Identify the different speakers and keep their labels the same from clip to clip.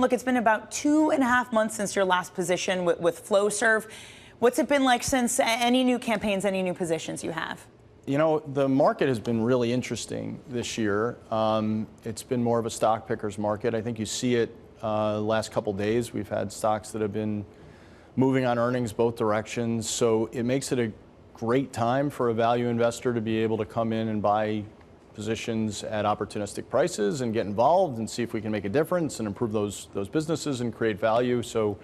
Speaker 1: Look, it's been about 2.5 months since your last position with Flowserve. What's it been like since? Any new campaigns, any new positions you have?
Speaker 2: You know, the market has been really interesting this year. It's been more of a stock picker's market. I think you see it the last couple days. We've had stocks that have been moving on earnings both directions. So it makes it a great time for a value investor to be able to come in and buy positions at opportunistic prices and get involved and see if we can make a difference and improve those businesses and create value. So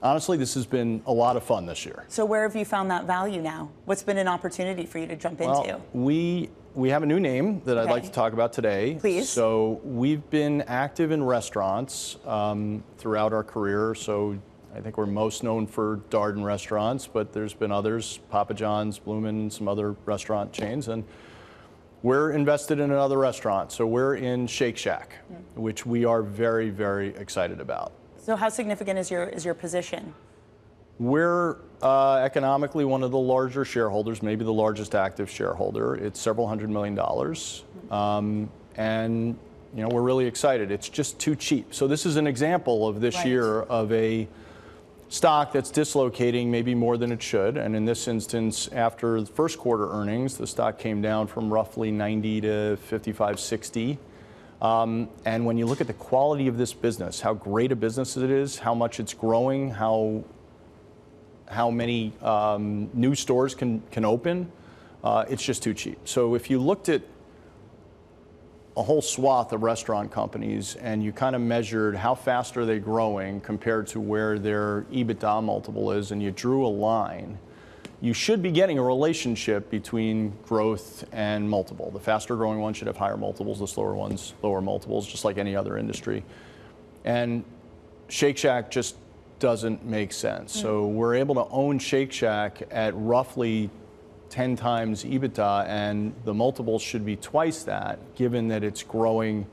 Speaker 2: honestly, this has been a lot of fun this year.
Speaker 1: So where have you found that value now? What's been an opportunity for you to jump into?
Speaker 2: We have a new name that I'd like to talk about today.
Speaker 1: Please.
Speaker 2: So we've been active in restaurants throughout our career. So I think we're most known for Darden restaurants, but there's been others, Papa John's, Bloomin', some other restaurant chains. And we're invested in another restaurant. So we're in Shake Shack, which we are very, very excited about.
Speaker 1: So how significant is your position?
Speaker 2: We're economically one of the larger shareholders, maybe the largest active shareholder. It's several $100 million. And you know, we're really excited. It's just too cheap. So this is an example of this year of a stock that's dislocating maybe more than it should. And in this instance, after the first quarter earnings, the stock came down from roughly 90 to 55, 60. And when you look at the quality of this business, how great a business it is, how much it's growing, how many new stores can open, it's just too cheap. So if you looked at a whole swath of restaurant companies and you kind of measured how fast are they growing compared to where their EBITDA multiple is, and you drew a line, you should be getting a relationship between growth and multiple. The faster growing ones should have higher multiples, the slower ones, lower multiples, just like any other industry. And Shake Shack just doesn't make sense. So we're able to own Shake Shack at roughly 10 times EBITDA, and the multiples should be twice that, given that it's growing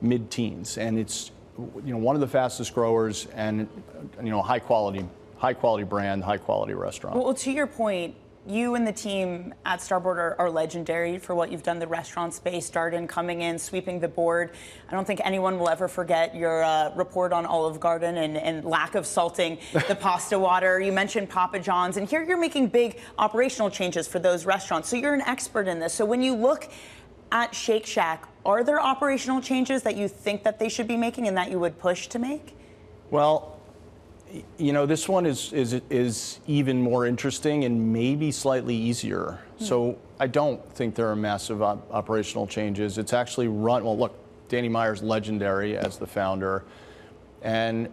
Speaker 2: mid-teens. And it's, you know, one of the fastest growers, and you know, high quality brand, high quality restaurant.
Speaker 1: Well, to your point, you and the team at Starboard are legendary for what you've done in the restaurant space. Darden coming in, sweeping the board. I don't think anyone will ever forget your report on Olive Garden and lack of salting the pasta water. You mentioned Papa John's, and here you're making big operational changes for those restaurants. So you're an expert in this. So when you look at Shake Shack, are there operational changes that you think that they should be making and that you would push to make?
Speaker 2: Well, you know, this one is even more interesting and maybe slightly easier. So I don't think there are massive operational changes. It's actually run, well, look, Danny Meyer's legendary as the founder, and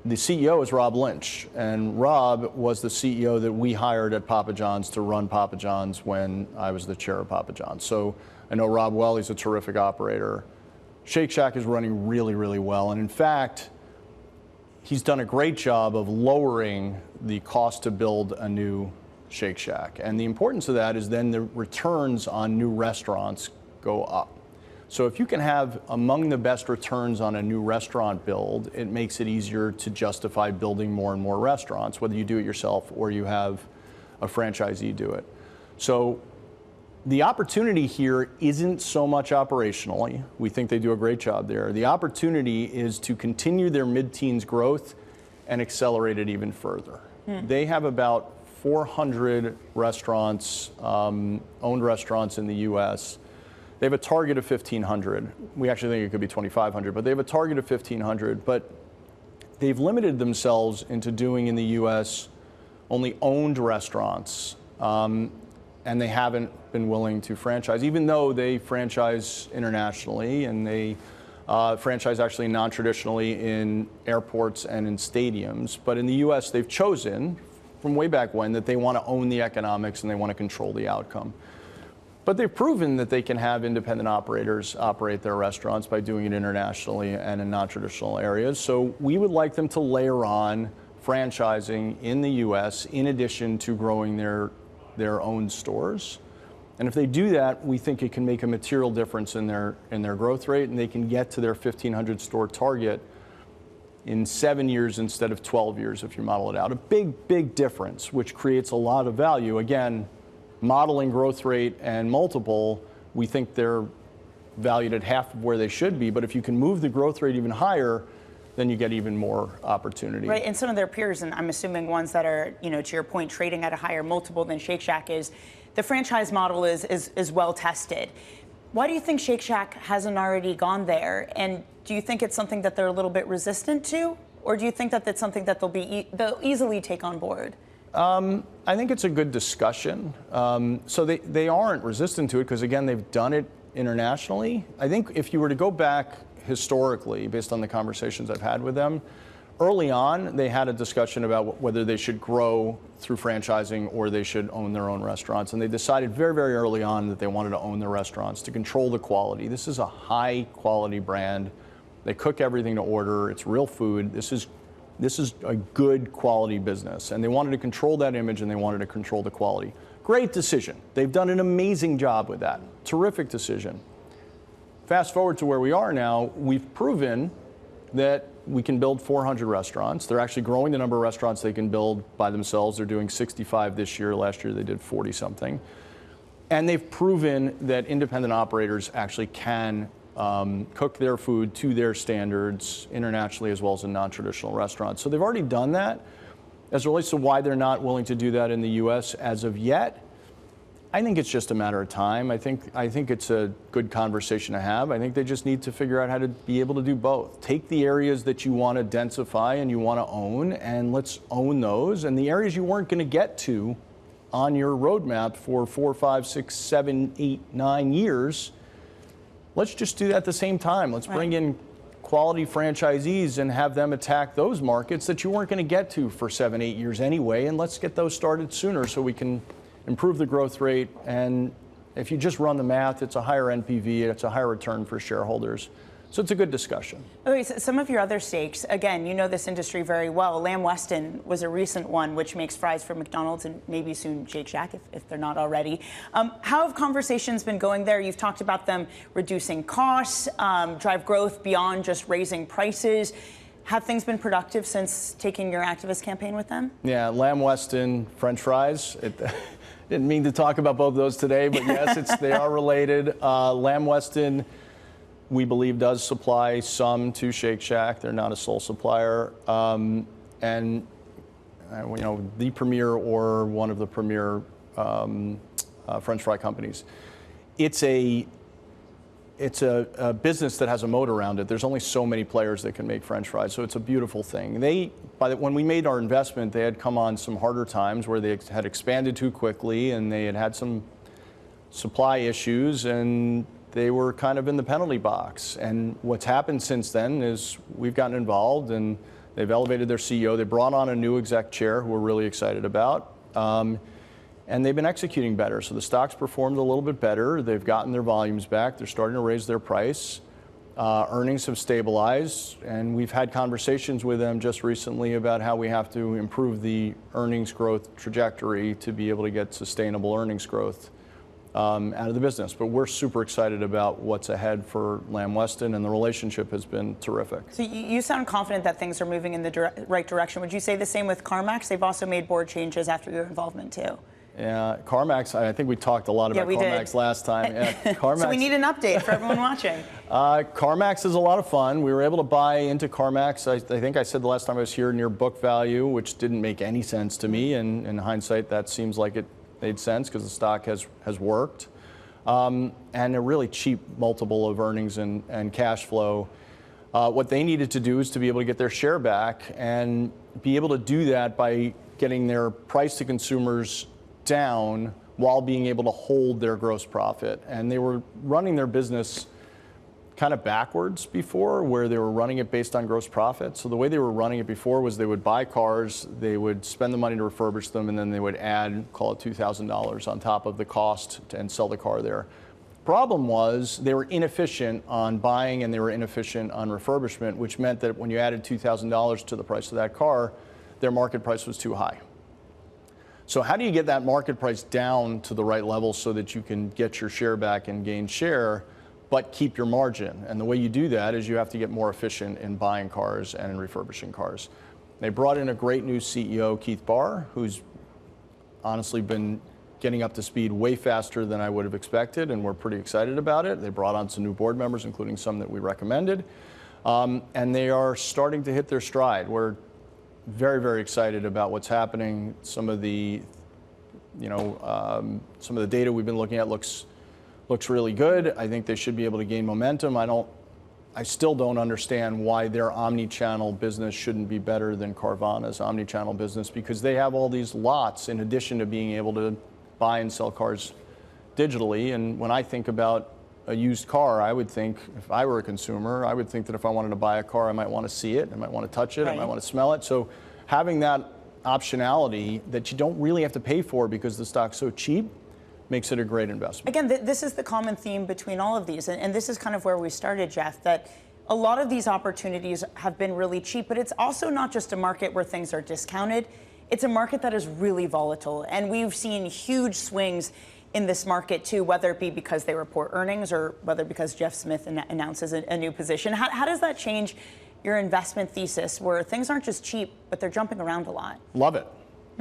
Speaker 2: the CEO is Rob Lynch. And Rob was the CEO that we hired at Papa John's to run Papa John's when I was the chair of Papa John's. So I know Rob well, he's a terrific operator. Shake Shack is running really, really well. And in fact, he's done a great job of lowering the cost to build a new Shake Shack. And the importance of that is then the returns on new restaurants go up. So if you can have among the best returns on a new restaurant build, it makes it easier to justify building more and more restaurants, whether you do it yourself or you have a franchisee do it. So the opportunity here isn't so much operationally. We think they do a great job there. The opportunity is to continue their mid-teens growth and accelerate it even further. They have about 400 restaurants, owned restaurants in the US. They have a target of 1,500. We actually think it could be 2,500, but they have a target of 1,500. But they've limited themselves into doing in the US only owned restaurants. And they haven't been willing to franchise, even though they franchise internationally, and they franchise actually non-traditionally in airports and in stadiums. But in the US, they've chosen from way back when that they want to own the economics and they want to control the outcome. But they've proven that they can have independent operators operate their restaurants by doing it internationally and in non-traditional areas. So we would like them to layer on franchising in the US in addition to growing their own stores. And if they do that, we think it can make a material difference in their growth rate, and they can get to their 1,500 store target in 7 years instead of 12 years if you model it out. A big, big difference, which creates a lot of value. Again, modeling growth rate and multiple, we think they're valued at half of where they should be, but if you can move the growth rate even higher, then you get even more opportunity.
Speaker 1: Right, and some of their peers, and I'm assuming ones that are, to your point, trading at a higher multiple than Shake Shack is, the franchise model is well tested. Why do you think Shake Shack hasn't already gone there? And do you think it's something that they're a little bit resistant to? Or do you think that that's something that they'll easily take on board?
Speaker 2: I think it's a good discussion. So they aren't resistant to it because, again, they've done it internationally. I think if you were to go back historically, based on the conversations I've had with them, early on, they had a discussion about whether they should grow through franchising or they should own their own restaurants. And they decided very, very early on that they wanted to own their restaurants to control the quality. This is a high quality brand. They cook everything to order. It's real food. This is a good quality business. And they wanted to control that image and they wanted to control the quality. Great decision. They've done an amazing job with that. Terrific decision. Fast forward to where we are now, we've proven that we can build 400 restaurants. They're actually growing the number of restaurants they can build by themselves. They're doing 65 this year. Last year they did 40 something. And they've proven that independent operators actually can cook their food to their standards internationally as well as in non-traditional restaurants. So they've already done that. As it relates to why they're not willing to do that in the US as of yet, I think it's just a matter of time. I think it's a good conversation to have. I think they just need to figure out how to be able to do both. Take the areas that you want to densify and you want to own, and let's own those. And the areas you weren't going to get to on your roadmap for 4, 5, 6, 7, 8, 9 years, let's just do that at the same time. Let's bring in quality franchisees and have them attack those markets that you weren't going to get to for 7, 8 years anyway. And let's get those started sooner so we can improve the growth rate. And if you just run the math, it's a higher NPV, it's a higher return for shareholders. So it's a good discussion.
Speaker 1: Okay, so some of your other stakes, again, you know this industry very well. Lamb Weston was a recent one, which makes fries for McDonald's and maybe soon Shake Shack, if they're not already. How have conversations been going there? You've talked about them reducing costs, drive growth beyond just raising prices. Have things been productive since taking your activist campaign with them? Yeah,
Speaker 2: Lamb Weston, French fries. Didn't mean to talk about both of those today, but yes, they are related. Lamb Weston, we believe, does supply some to Shake Shack. They're not a sole supplier. The premier or one of the premier French fry companies. It's a business that has a moat around it. There's only so many players that can make French fries, so it's a beautiful thing. When we made our investment, they had come on some harder times where they had expanded too quickly and they had some supply issues and they were kind of in the penalty box. And what's happened since then is we've gotten involved and they've elevated their CEO. They brought on a new exec chair who we're really excited about. And they've been executing better. So the stock's performed a little bit better. They've gotten their volumes back. They're starting to raise their price. Earnings have stabilized. And we've had conversations with them just recently about how we have to improve the earnings growth trajectory to be able to get sustainable earnings growth out of the business. But we're super excited about what's ahead for Lamb Weston, and the relationship has been terrific.
Speaker 1: So you sound confident that things are moving in the right direction. Would you say the same with CarMax? They've also made board changes after your involvement, too.
Speaker 2: Yeah, CarMax, I think we talked a lot about CarMax last time. Yeah, CarMax.
Speaker 1: So we need an update for everyone watching.
Speaker 2: CarMax is a lot of fun. We were able to buy into CarMax, I think I said the last time I was here, near book value, which didn't make any sense to me. And in hindsight, that seems like it made sense because the stock has worked. And a really cheap multiple of earnings and cash flow. What they needed to do is to be able to get their share back and be able to do that by getting their price to consumers down while being able to hold their gross profit. And they were running their business kind of backwards before, where they were running it based on gross profit. So the way they were running it before was they would buy cars, they would spend the money to refurbish them, and then they would add, call it $2,000 on top of the cost and sell the car there. Problem was they were inefficient on buying and they were inefficient on refurbishment, which meant that when you added $2,000 to the price of that car, their market price was too high. So how do you get that market price down to the right level so that you can get your share back and gain share, but keep your margin? And the way you do that is you have to get more efficient in buying cars and in refurbishing cars. They brought in a great new CEO, Keith Barr, who's honestly been getting up to speed way faster than I would have expected, and we're pretty excited about it. They brought on some new board members, including some that we recommended. And they are starting to hit their stride. We're very, very excited about what's happening. Some of the data we've been looking at looks really good. I think they should be able to gain momentum. I still don't understand why their omni-channel business shouldn't be better than Carvana's omni-channel business, because they have all these lots in addition to being able to buy and sell cars digitally. And when I think about a used car, I would think, if I were a consumer, I would think that if I wanted to buy a car, I might want to see it, I might want to touch it, I might want to smell it. So having that optionality that you don't really have to pay for because the stock's so cheap makes it a great investment.
Speaker 1: Again, this is the common theme between all of these, and this is kind of where we started, Jeff, that a lot of these opportunities have been really cheap, but it's also not just a market where things are discounted. It's a market that is really volatile, and we've seen huge swings in this market too, whether it be because they report earnings or whether because Jeff Smith announces a new position. How does that change your investment thesis, where things aren't just cheap, but they're jumping around a lot?
Speaker 2: Love it.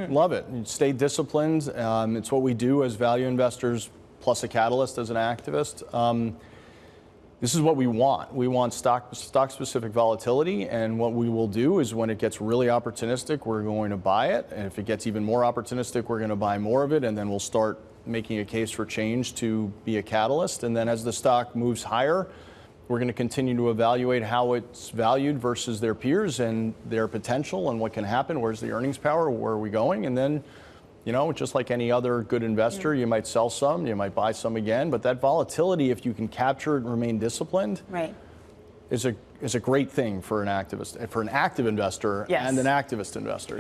Speaker 2: Love it. You stay disciplined. It's what we do as value investors, plus a catalyst as an activist. This is what we want. We want stock-specific volatility, and what we will do is when it gets really opportunistic, we're going to buy it. And if it gets even more opportunistic, we're going to buy more of it, and then we'll start making a case for change to be a catalyst. And then as the stock moves higher, we're going to continue to evaluate how it's valued versus their peers and their potential and what can happen. Where's the earnings power? Where are we going? And then, just like any other good investor, you might sell some, you might buy some again. But that volatility, if you can capture it and remain disciplined, is a great thing for an activist, for an active investor and an activist investor.